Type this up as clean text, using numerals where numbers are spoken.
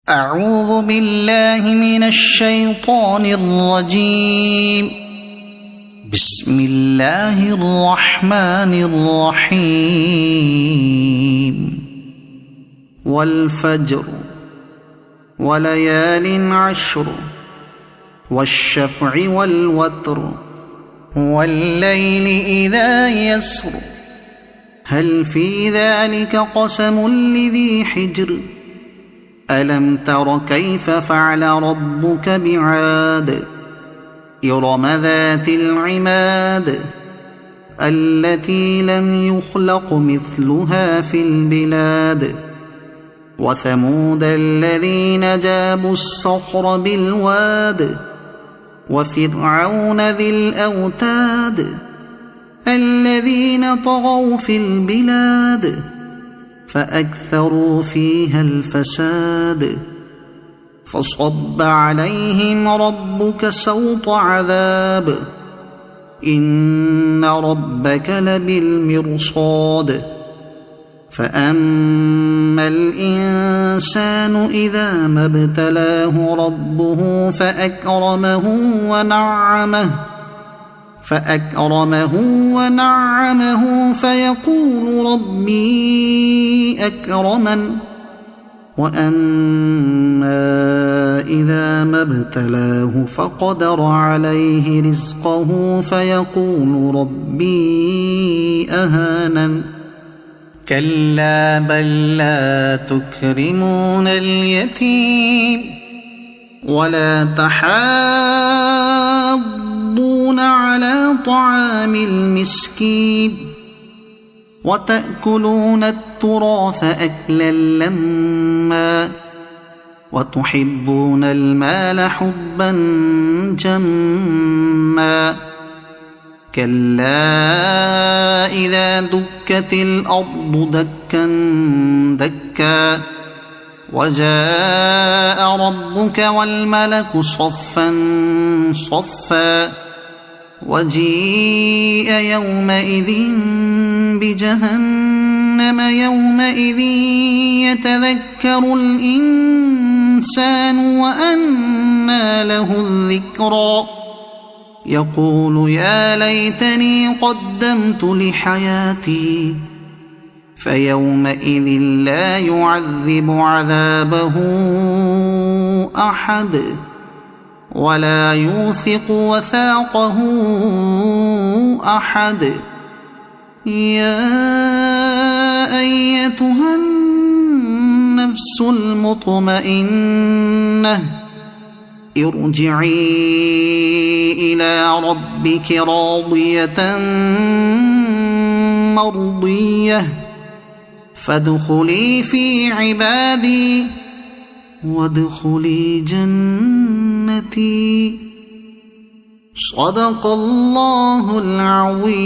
أعوذ بالله من الشيطان الرجيم. بسم الله الرحمن الرحيم. والفجر وليال عشر والشفع والوتر والليل إذا يسر هل في ذلك قسم لذي حجر ألم تر كيف فعل ربك بعاد إرم ذات العماد التي لم يخلق مثلها في البلاد وثمود الذين جابوا الصخر بالواد وفرعون ذي الأوتاد الذين طغوا في البلاد فأكثروا فيها الفساد فصب عليهم ربك سوط عذاب إن ربك لبالمرصاد فأما الإنسان إذا ما ابتلاه ربه فأكرمه ونعمه فيقول ربي أكرمن وأما إذا ما ابتلاه فقدر عليه رزقه فيقول ربي أهانن كلا بل لا تكرمون اليتيم ولا تحاضون على طعام المسكين وتأكلون التراث أكلا لما وتحبون المال حبا جما كلا إذا دكت الأرض دكا دكا وجاء ربك والملك صفا صفا وجيء يومئذ بجهنم يومئذ يتذكر الإنسان وأنى له الذكرى يقول يا ليتني قدمت لحياتي فيومئذ لا يعذب عذابه أحد ولا يوثق وثاقه أحد يا أيتها النفس المطمئنة ارجعي إلى ربك راضية مرضية فادخلي في عبادي وادخلي جنتي. صدق الله العظيم.